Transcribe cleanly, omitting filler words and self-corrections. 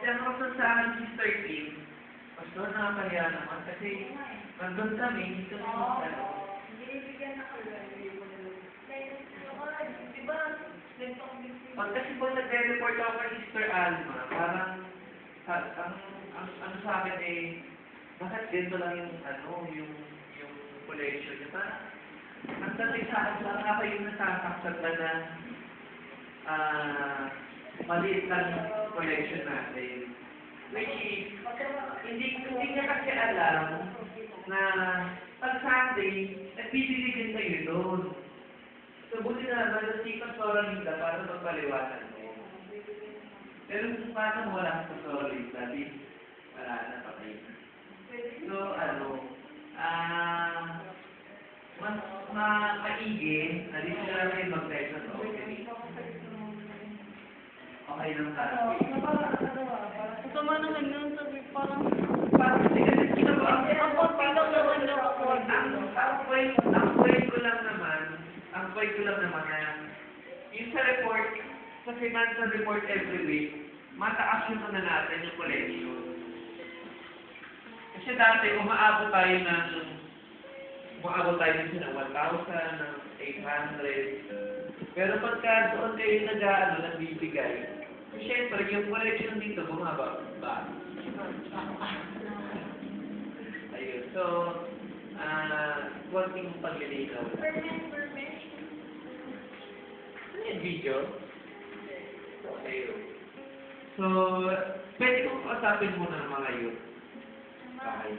Kaya naman sa akin, Sister Kim, Pastor, nakakaya naman kasi nandun kami, hindi kami magdalo. Binibigyan ako lang. Diba? Pag kasi po nag-report ako kay Sister Alma, parang, ang sa akin eh, bakit dito lang yung, yung collection niya? Parang, ang dating sa akin, parang ako yung nasasaktan na maliit lang yung collection natin. Which is, hindi niya kasi alam na pag Sunday, nagbibili din kayo doon. So, buti na naman na si Pastora Linda para magpaliwanag mo. Pero kung paano wala sa Pastora Linda, di wala na patay. So, mas maigi, na di sila rin mag-test na okay. Okay lang tayo. Kasama naman yun, sabi parang... Kasi kinabahan. Ang pilang naman yung ako. Ang point ko lang naman na yung sa report, sa financial report every week, mataas yung na natin yung collection. Kasi dati, umaabot tayo ng 1,000, ng 800. Pero pagka doon kayo nagbibigay, siyempre, yung collection dito, bumaba ba? Ayun. So, konting paglilinaw. Ano yung video? Ayun. So, pwede kong kausapin muna ng mga yun. Okay.